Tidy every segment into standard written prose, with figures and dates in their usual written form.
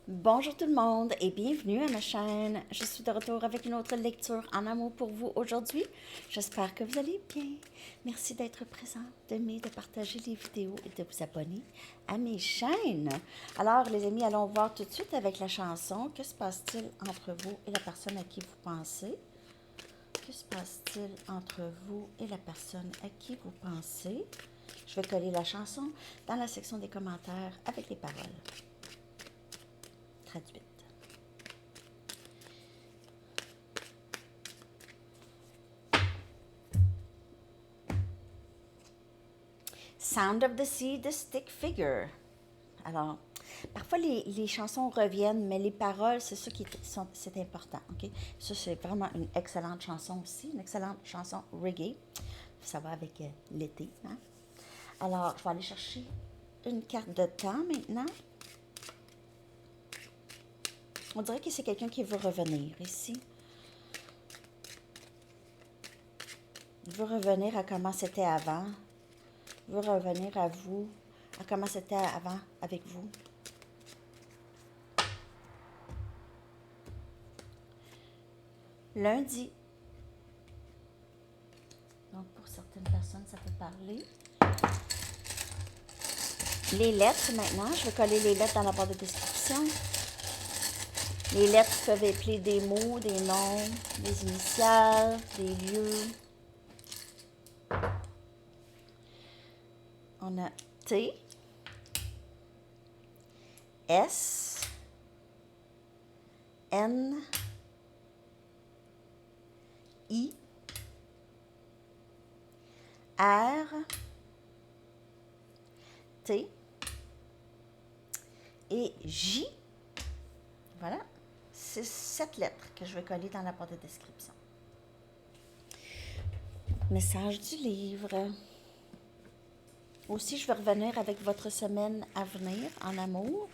Bonjour tout le monde et bienvenue à ma chaîne. Je suis de retour avec une autre lecture en amour pour vous aujourd'hui. J'espère que vous allez bien. Merci d'être présent, d'aimer, de partager les vidéos et de vous abonner à mes chaînes. Alors les amis, allons voir tout de suite avec la chanson. Que se passe-t-il entre vous et la personne à qui vous pensez? Que se passe-t-il entre vous et la personne à qui vous pensez? Je vais coller la chanson dans la section des commentaires avec les paroles traduites. Sound of the Sea, the Stick Figure. Alors, parfois les chansons reviennent, mais les paroles, c'est ça c'est important. Ok. Ça, c'est vraiment une excellente chanson aussi, une excellente chanson reggae. Ça va avec l'été. Hein? Alors, je vais aller chercher une carte de temps maintenant. On dirait que c'est quelqu'un qui veut revenir ici. Il veut revenir à comment c'était avant. Il veut revenir à vous, à comment c'était avant avec vous. Lundi. Donc, pour certaines personnes, ça peut parler. Les lettres maintenant. Je vais coller les lettres dans la barre de description. Les lettres peuvent appeler des mots, des noms, des initiales, des lieux. On a T, S, N, I, R, T et J. Voilà. C'est 7 lettres que je vais coller dans la barre de description. Message du livre. Aussi, je vais revenir avec votre semaine à venir en amour.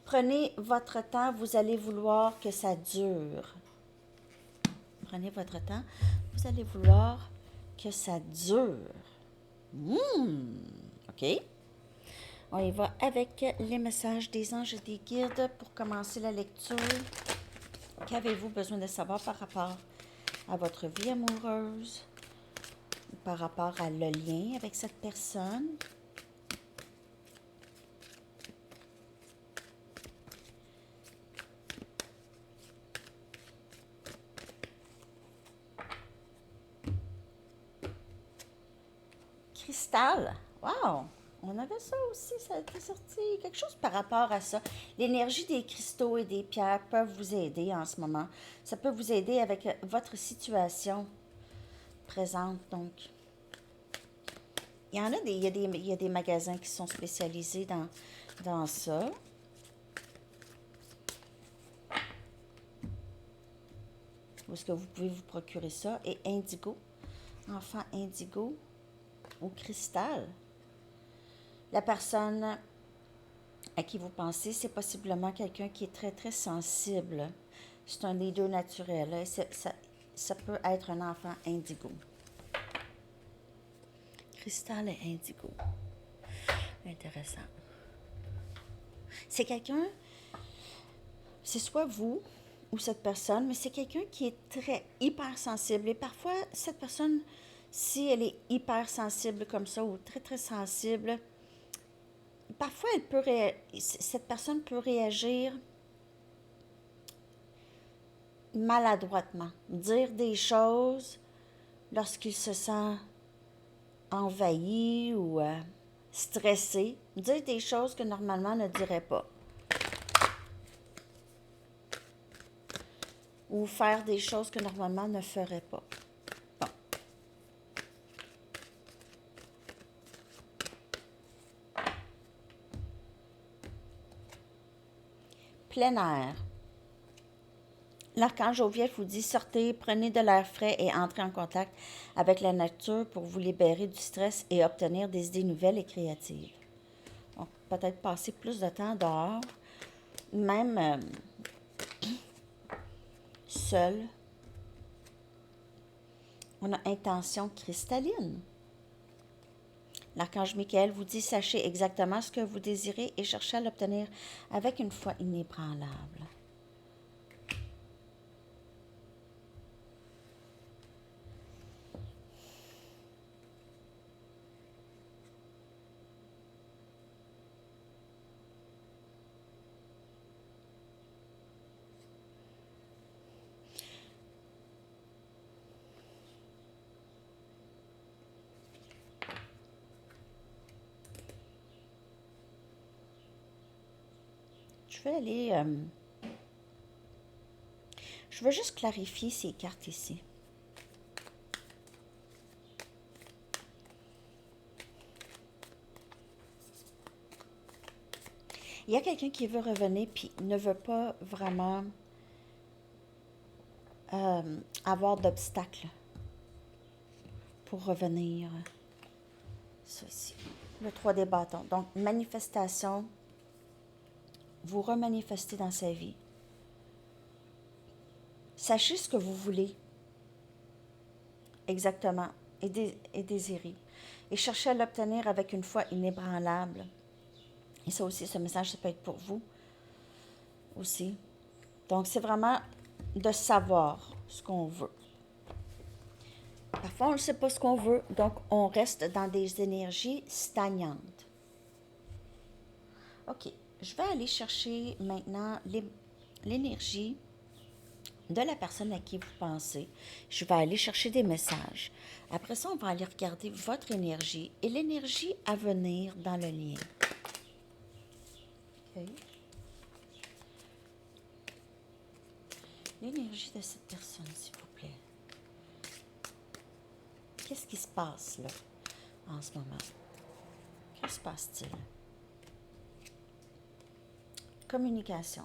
Prenez votre temps, vous allez vouloir que ça dure. Prenez votre temps, vous allez vouloir que ça dure. OK. On y va avec les messages des anges et des guides pour commencer la lecture. Qu'avez-vous besoin de savoir par rapport à votre vie amoureuse, par rapport à le lien avec cette personne? Cristal. Wow! On avait ça aussi, ça a été sorti. Quelque chose par rapport à ça. L'énergie des cristaux et des pierres peuvent vous aider en ce moment. Ça peut vous aider avec votre situation présente. Donc, il y en a des, il y a des magasins qui sont spécialisés dans ça. Où est-ce que vous pouvez vous procurer ça? Et indigo. Enfant indigo ou cristal. La personne à qui vous pensez, c'est possiblement quelqu'un qui est très, très sensible. C'est un leader naturel. Ça peut être un enfant indigo. Cristal et indigo. Intéressant. C'est quelqu'un, c'est soit vous ou cette personne, mais c'est quelqu'un qui est très hypersensible. Et parfois, cette personne, si elle est hypersensible comme ça ou très, très sensible, parfois, cette personne peut réagir maladroitement, dire des choses lorsqu'il se sent envahi ou stressé, dire des choses que normalement ne dirait pas. Ou faire des choses que normalement ne ferait pas. Bon. Plein air. L'archange Joviel vous dit sortez, prenez de l'air frais et entrez en contact avec la nature pour vous libérer du stress et obtenir des idées nouvelles et créatives. Donc, peut-être passer plus de temps dehors, même seul. On a intention cristalline. L'archange Michael vous dit, sachez exactement ce que vous désirez et cherchez à l'obtenir avec une foi inébranlable. Je vais aller... je veux juste clarifier ces cartes ici. Il y a quelqu'un qui veut revenir puis ne veut pas vraiment avoir d'obstacles pour revenir. Ceci. Le 3 des bâtons. Donc, manifestation. Vous remanifestez dans sa vie. Sachez ce que vous voulez exactement et désirez. Et cherchez à l'obtenir avec une foi inébranlable. Et ça aussi, ce message, ça peut être pour vous aussi. Donc, c'est vraiment de savoir ce qu'on veut. Parfois, on ne sait pas ce qu'on veut, donc on reste dans des énergies stagnantes. OK, je vais aller chercher maintenant l'énergie de la personne à qui vous pensez. Je vais aller chercher des messages. Après ça, on va aller regarder votre énergie et l'énergie à venir dans le lien. OK. L'énergie de cette personne, s'il vous plaît. Qu'est-ce qui se passe là, en ce moment? Que se passe-t-il? Communication.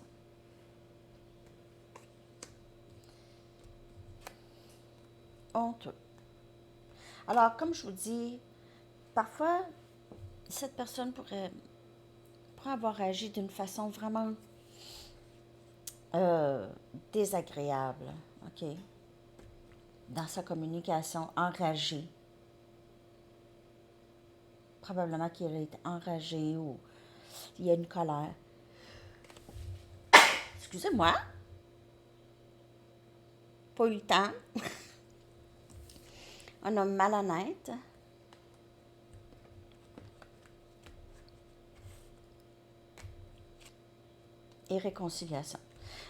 Honteux. Alors, comme je vous dis, parfois, cette personne pourrait avoir agi d'une façon vraiment désagréable, OK? Dans sa communication, enragée. Probablement qu'il a été enragé ou il y a une colère. Excusez-moi. Pas eu le temps. On a malhonnête. Et réconciliation.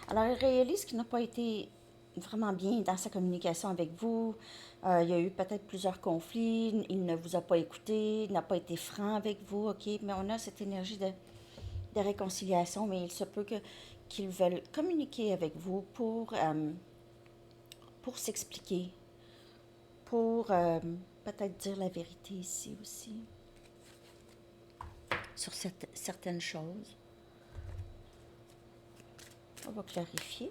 Alors, il réalise qu'il n'a pas été vraiment bien dans sa communication avec vous. Il y a eu peut-être plusieurs conflits. Il ne vous a pas écouté. Il n'a pas été franc avec vous, OK? Mais on a cette énergie de réconciliation, mais il se peut qu'ils veulent communiquer avec vous pour s'expliquer, pour peut-être dire la vérité ici aussi, sur certaines choses. On va clarifier.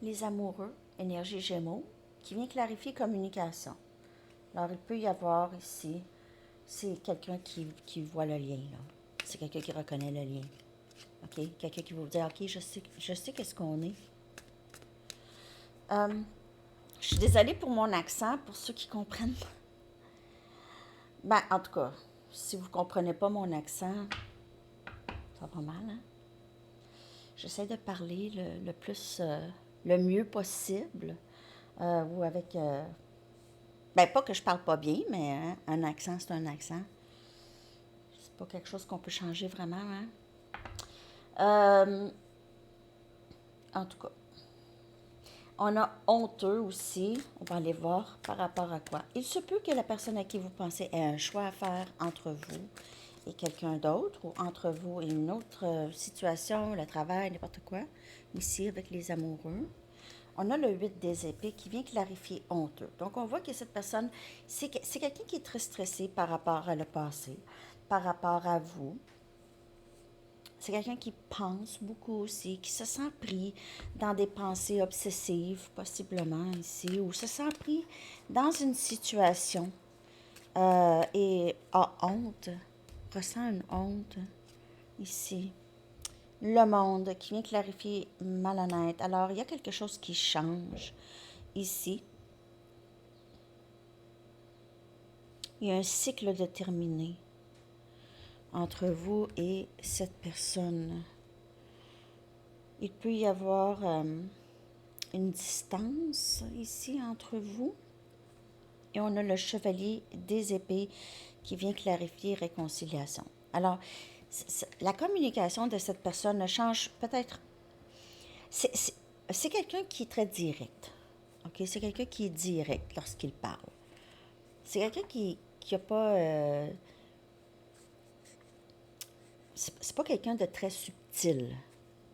Les amoureux, énergie Gémeaux, qui vient clarifier communication. Alors, il peut y avoir ici, c'est quelqu'un qui voit le lien, là. C'est quelqu'un qui reconnaît le lien. OK? Quelqu'un qui va vous dire, OK, je sais qu'est-ce qu'on est. Je suis désolée pour mon accent, pour ceux qui comprennent. Ben, en tout cas, si vous ne comprenez pas mon accent, ça va mal, hein? J'essaie de parler le plus, le mieux possible, ou avec... ben, pas que je parle pas bien, mais hein, un accent, c'est un accent. C'est pas quelque chose qu'on peut changer vraiment, hein? En tout cas, on a honteux aussi. On va aller voir par rapport à quoi. Il se peut que la personne à qui vous pensez ait un choix à faire entre vous et quelqu'un d'autre, ou entre vous et une autre situation, le travail, n'importe quoi. Ici, avec les amoureux. On a le 8 des épées qui vient clarifier honteux. Donc, on voit que cette personne, c'est quelqu'un qui est très stressé par rapport à le passé, par rapport à vous. C'est quelqu'un qui pense beaucoup aussi, qui se sent pris dans des pensées obsessives, possiblement ici, ou se sent pris dans une situation et a honte ressent une honte ici. Le monde qui vient clarifier malhonnête. Alors, il y a quelque chose qui change ici. Il y a un cycle de terminé entre vous et cette personne. Il peut y avoir une distance ici entre vous. Et on a le chevalier des épées qui vient clarifier réconciliation. Alors, la communication de cette personne change peut-être. C'est quelqu'un qui est très direct. OK? C'est quelqu'un qui est direct lorsqu'il parle. C'est quelqu'un qui n'a pas. C'est pas quelqu'un de très subtil.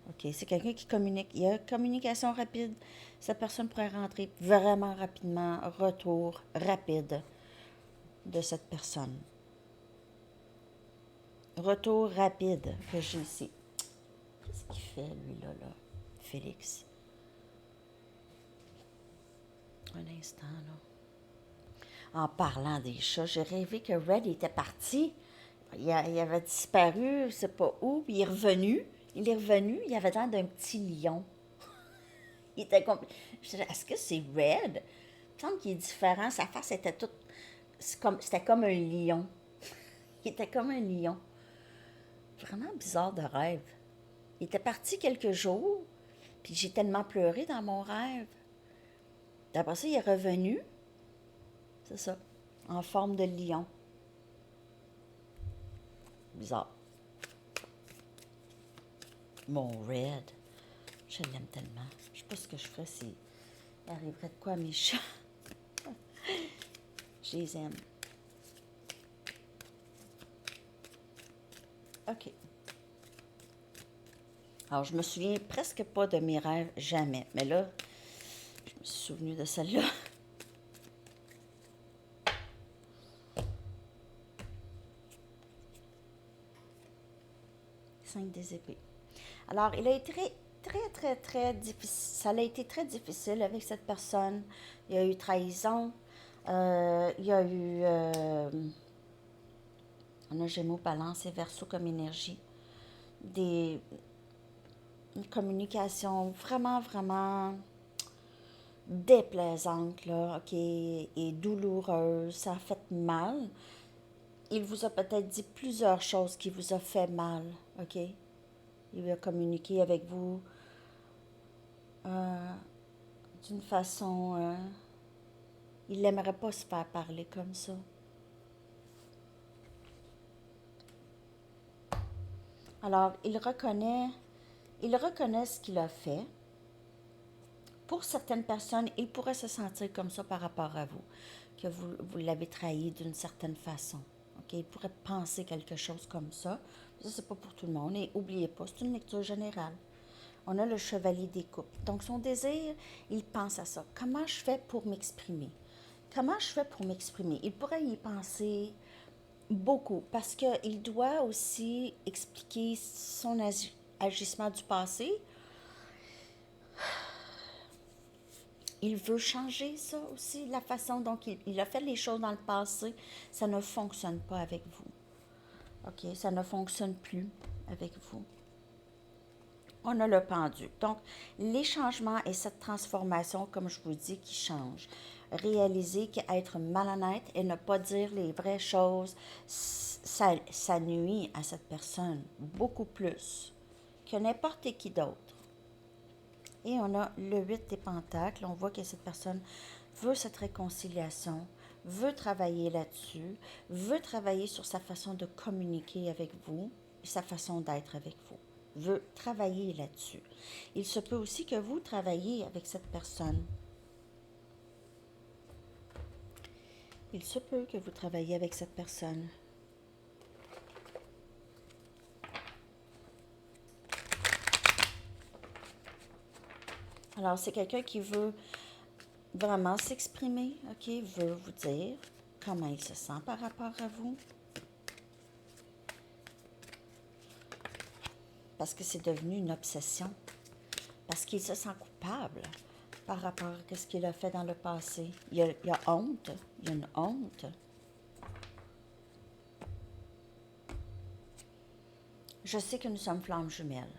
OK? C'est quelqu'un qui communique. Il y a communication rapide. Cette personne pourrait rentrer vraiment rapidement. Retour rapide de cette personne. Retour rapide que j'ai ici. Qu'est-ce qu'il fait, lui, là, Félix? Un instant, là. En parlant des chats, j'ai rêvé que Red était parti. Il avait disparu, je sais pas où, puis il est revenu. Il avait l'air d'un petit lion. Il était comme... Je disais, est-ce que c'est Red? Il me semble qu'il est différent. Sa face était toute... C'était comme un lion. Il était comme un lion. Vraiment bizarre de rêve. Il était parti quelques jours, puis j'ai tellement pleuré dans mon rêve. D'après ça, il est revenu. C'est ça. En forme de lion. Bizarre. Mon Red. Je l'aime tellement. Je sais pas ce que je ferais s'il arriverait de quoi à mes chats. Je les aime. OK. Alors, je me souviens presque pas de mes rêves, jamais. Mais là, je me suis souvenue de celle-là. 5 des épées. Alors, il a été très difficile. Ça a été très difficile avec cette personne. Il y a eu trahison. Il y a eu... on a Gémeaux, Balance et Verseau comme énergie. Une communication vraiment déplaisante, là, OK, et douloureuse. Ça a fait mal. Il vous a peut-être dit plusieurs choses qui vous a fait mal, OK? Il a communiqué avec vous d'une façon... il n'aimerait pas se faire parler comme ça. Alors, il reconnaît ce qu'il a fait. Pour certaines personnes, il pourrait se sentir comme ça par rapport à vous, que vous l'avez trahi d'une certaine façon. OK? Il pourrait penser quelque chose comme ça. Ça, c'est pas pour tout le monde. Et n'oubliez pas, c'est une lecture générale. On a le chevalier des coupes. Donc, son désir, il pense à ça. Comment je fais pour m'exprimer? Comment je fais pour m'exprimer? Il pourrait y penser beaucoup parce qu'il doit aussi expliquer son agissement du passé. Il veut changer ça aussi, la façon dont il a fait les choses dans le passé. Ça ne fonctionne pas avec vous. OK? Ça ne fonctionne plus avec vous. On a le pendu. Donc, les changements et cette transformation, comme je vous dis, qui change. Réaliser qu'être malhonnête et ne pas dire les vraies choses, ça nuit à cette personne beaucoup plus que n'importe qui d'autre. Et on a le 8 des pentacles. On voit que cette personne veut cette réconciliation, veut travailler là-dessus, veut travailler sur sa façon de communiquer avec vous, sa façon d'être avec vous. Veut travailler là-dessus. Il se peut aussi que vous travailliez avec cette personne. Il se peut que vous travailliez avec cette personne. Alors, c'est quelqu'un qui veut vraiment s'exprimer, OK? Veut vous dire comment il se sent par rapport à vous. Parce que c'est devenu une obsession. Parce qu'il se sent coupable par rapport à ce qu'il a fait dans le passé. Il y a honte. Il y a une honte. Je sais que nous sommes flammes jumelles.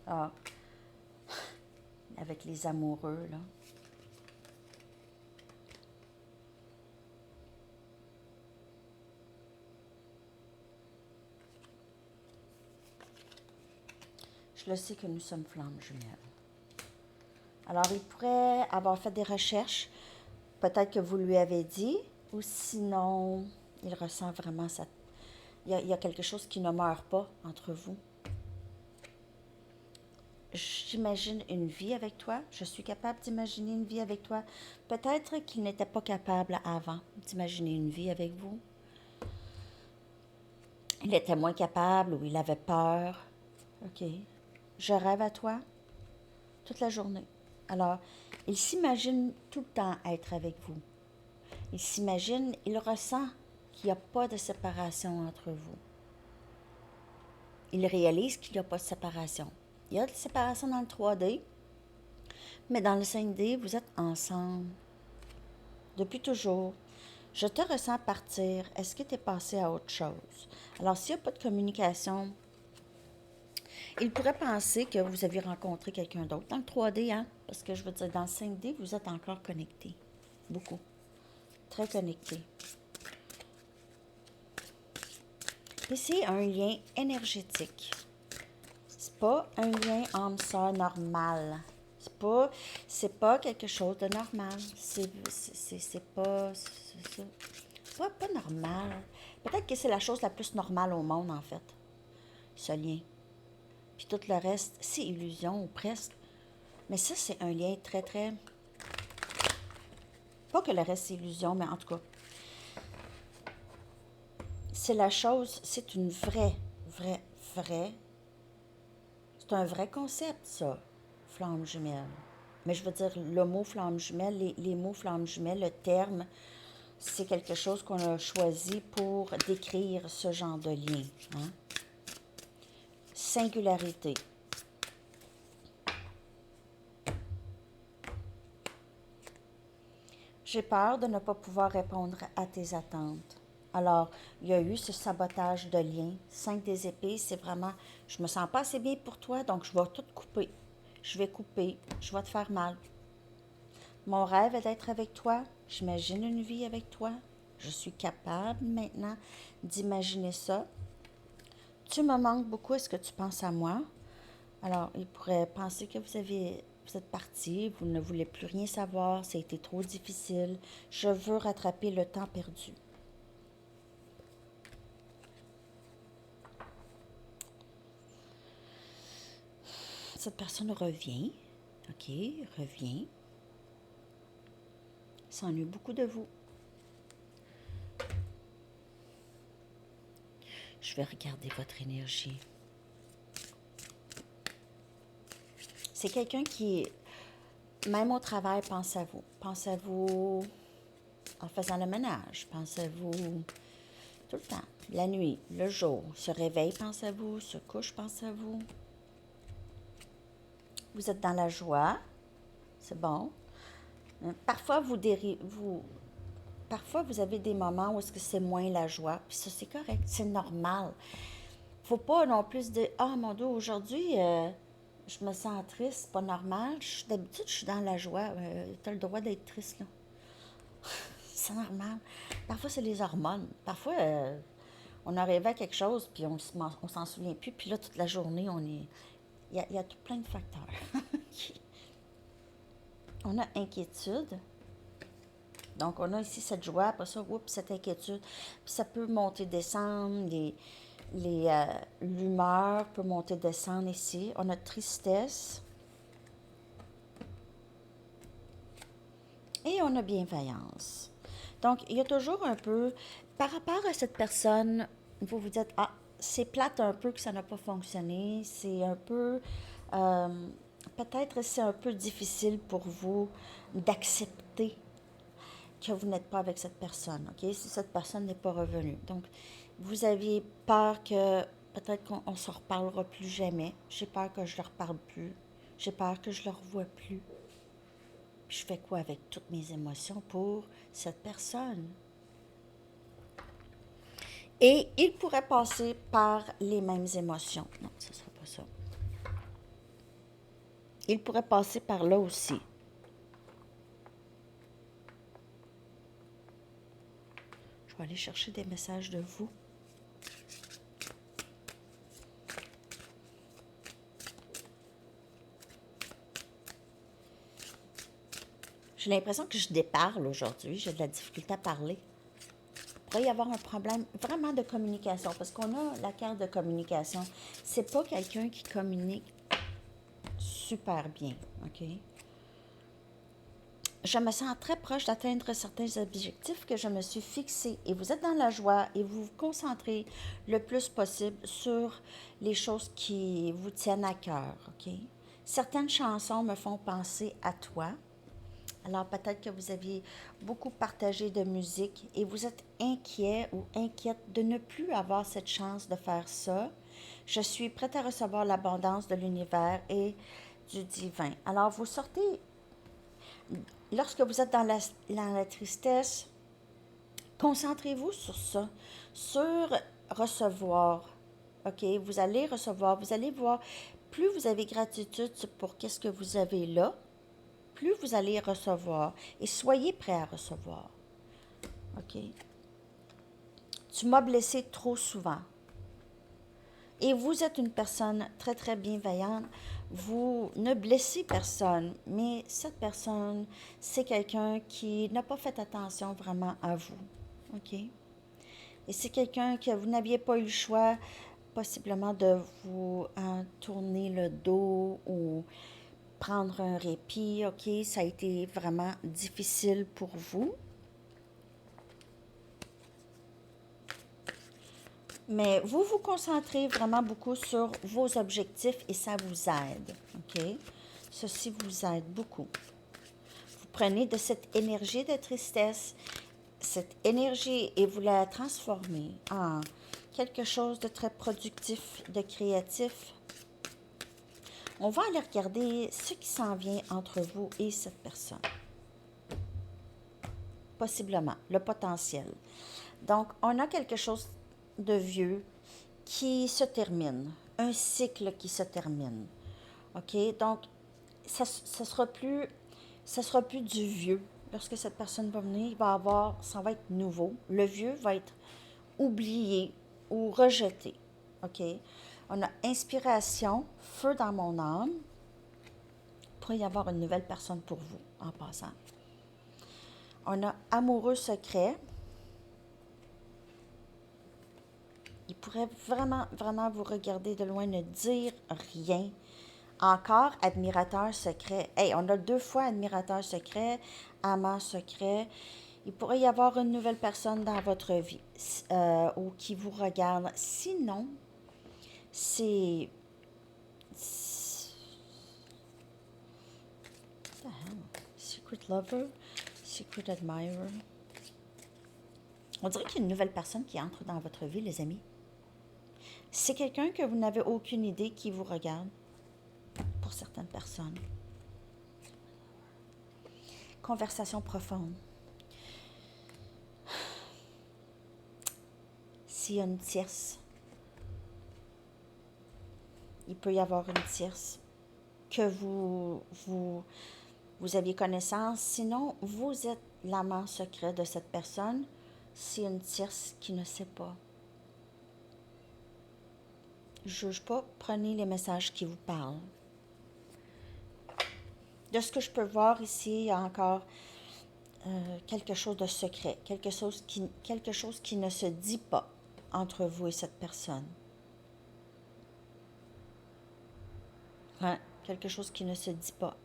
Ah, avec les amoureux, là. Je le sais que nous sommes flammes jumelles. Alors, il pourrait avoir fait des recherches. Peut-être que vous lui avez dit, ou sinon, il ressent vraiment ça. Il y a quelque chose qui ne meurt pas entre vous. J'imagine une vie avec toi. Je suis capable d'imaginer une vie avec toi. Peut-être qu'il n'était pas capable avant d'imaginer une vie avec vous. Il était moins capable ou il avait peur. OK. Je rêve à toi toute la journée. Alors, il s'imagine tout le temps être avec vous. Il s'imagine, il ressent qu'il n'y a pas de séparation entre vous. Il réalise qu'il n'y a pas de séparation. Il y a de séparation dans le 3D, mais dans le 5D, vous êtes ensemble. Depuis toujours. Je te ressens partir. Est-ce que tu es passé à autre chose? Alors, s'il n'y a pas de communication, il pourrait penser que vous aviez rencontré quelqu'un d'autre dans le 3D, hein? Parce que je veux dire, dans le 5D, vous êtes encore connectés. Beaucoup. Très connectés. Et c'est un lien énergétique. C'est pas un lien âme-sœur normal. C'est pas quelque chose de normal. C'est pas normal. Peut-être que c'est la chose la plus normale au monde, en fait. Ce lien. Puis tout le reste, c'est illusion ou presque. Mais ça, c'est un lien très, très... Pas que le reste, c'est illusion, mais en tout cas, c'est la chose, c'est une vraie... C'est un vrai concept, ça, flamme jumelle. Mais je veux dire, le mot flamme jumelle, les mots flamme jumelle, le terme, c'est quelque chose qu'on a choisi pour décrire ce genre de lien. Hein? Singularité. J'ai peur de ne pas pouvoir répondre à tes attentes. Alors, il y a eu ce sabotage de lien. 5 des épées, c'est vraiment, je me sens pas assez bien pour toi, donc je vais tout couper. Je vais couper, je vais te faire mal. Mon rêve est d'être avec toi. J'imagine une vie avec toi. Je suis capable maintenant d'imaginer ça. Tu me manques beaucoup. Est-ce que tu penses à moi? Alors, il pourrait penser que vous êtes parti, vous ne voulez plus rien savoir, ça a été trop difficile. Je veux rattraper le temps perdu. Cette personne revient, OK, revient, s'ennuie beaucoup de vous. Je vais regarder votre énergie. C'est quelqu'un qui, même au travail, pense à vous. Pense à vous en faisant le ménage. Pense à vous tout le temps. La nuit, le jour. Se réveille, pense à vous. Se couche, pense à vous. Vous êtes dans la joie. C'est bon. Parfois, parfois, vous avez des moments où est-ce que c'est moins la joie. Puis ça, c'est correct. C'est normal. Faut pas non plus dire « Ah, mon Dieu, aujourd'hui, je me sens triste. C'est pas normal. D'habitude, je suis dans la joie. Tu as le droit d'être triste, là. C'est normal. Parfois, c'est les hormones. Parfois, on a rêvé à quelque chose, puis on s'en souvient plus. Puis là, toute la journée, on est... Il y a tout plein de facteurs. On a inquiétude. Donc, on a ici cette joie, après ça, oups, cette inquiétude. Puis ça peut monter, descendre, l'humeur peut monter, descendre ici. On a tristesse. Et on a bienveillance. Donc, il y a toujours un peu, par rapport à cette personne, vous vous dites, ah, c'est plate un peu que ça n'a pas fonctionné, c'est un peu, peut-être c'est un peu difficile pour vous d'accepter que vous n'êtes pas avec cette personne, OK? Si cette personne n'est pas revenue. Donc, vous aviez peur que peut-être qu'on ne se reparlera plus jamais. J'ai peur que je ne le reparle plus. J'ai peur que je ne le revoie plus. Puis je fais quoi avec toutes mes émotions pour cette personne? Et il pourrait passer par les mêmes émotions. Non, ce ne sera pas ça. Il pourrait passer par là aussi. Je vais aller chercher des messages de vous. J'ai l'impression que je déparle aujourd'hui. J'ai de la difficulté à parler. Il pourrait y avoir un problème vraiment de communication parce qu'on a la carte de communication. C'est pas quelqu'un qui communique super bien, OK? Je me sens très proche d'atteindre certains objectifs que je me suis fixés et vous êtes dans la joie et vous vous concentrez le plus possible sur les choses qui vous tiennent à cœur, OK? Certaines chansons me font penser à toi. Alors peut-être que vous aviez beaucoup partagé de musique et vous êtes inquiet ou inquiète de ne plus avoir cette chance de faire ça. Je suis prête à recevoir l'abondance de l'univers et du divin. Alors vous sortez, lorsque vous êtes dans la tristesse, concentrez-vous sur ça, sur recevoir. OK? Vous allez recevoir, vous allez voir, plus vous avez gratitude pour qu'est-ce que vous avez là, plus vous allez recevoir et soyez prêt à recevoir. OK? Tu m'as blessé trop souvent. Et vous êtes une personne très, très bienveillante. Vous ne blessez personne, mais cette personne, c'est quelqu'un qui n'a pas fait attention vraiment à vous. OK? Et c'est quelqu'un que vous n'aviez pas eu le choix, possiblement, de vous tourner le dos ou prendre un répit, OK? Ça a été vraiment difficile pour vous. Mais vous vous concentrez vraiment beaucoup sur vos objectifs et ça vous aide, OK? Ceci vous aide beaucoup. Vous prenez de cette énergie de tristesse, cette énergie, et vous la transformez en quelque chose de très productif, de créatif. On va aller regarder ce qui s'en vient entre vous et cette personne. Possiblement, le potentiel. Donc, on a quelque chose de vieux qui se termine, un cycle qui se termine. OK? Donc, ça sera plus du vieux. Lorsque cette personne va venir, ça va être nouveau. Le vieux va être oublié ou rejeté. OK? On a inspiration, feu dans mon âme. Il pourrait y avoir une nouvelle personne pour vous, en passant. On a amoureux secret. Il pourrait vraiment, vraiment vous regarder de loin, ne dire rien. Encore admirateur secret. Hey, on a 2 fois admirateur secret, amant secret. Il pourrait y avoir une nouvelle personne dans votre vie ou qui vous regarde. Sinon, c'est... Secret lover, secret admirer. On dirait qu'il y a une nouvelle personne qui entre dans votre vie, les amis. C'est quelqu'un que vous n'avez aucune idée qui vous regarde, pour certaines personnes. Conversation profonde. S'il y a une tierce, il peut y avoir une tierce que vous aviez connaissance. Sinon, vous êtes l'amant secret de cette personne. C'est une tierce qui ne sait pas. Je ne juge pas, prenez les messages qui vous parlent. De ce que je peux voir ici, il y a encore quelque chose de secret, quelque chose qui ne se dit pas entre vous et cette personne. Ouais, quelque chose qui ne se dit pas.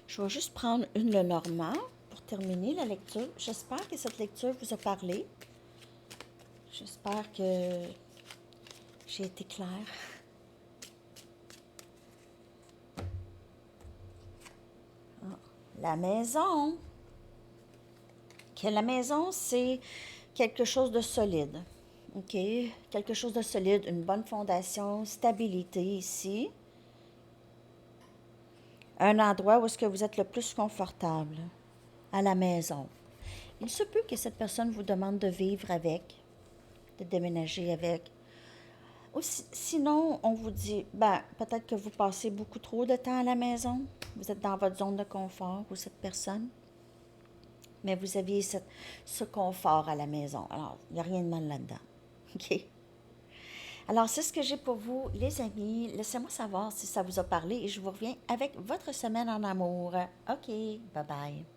Je vais juste prendre une Lenormand pour terminer la lecture. J'espère que cette lecture vous a parlé. J'espère que j'ai été claire. La maison. Que la maison, c'est quelque chose de solide. OK? Quelque chose de solide, une bonne fondation, stabilité ici. Un endroit où est-ce que vous êtes le plus confortable, à la maison. il se peut que cette personne vous demande de vivre avec, de déménager avec. Ou sinon, on vous dit, ben, peut-être que vous passez beaucoup trop de temps à la maison, vous êtes dans votre zone de confort ou cette personne, mais vous aviez ce confort à la maison. Alors, il n'y a rien de mal là-dedans. OK? Alors, c'est ce que j'ai pour vous, les amis. Laissez-moi savoir si ça vous a parlé et je vous reviens avec votre semaine en amour. OK, bye bye.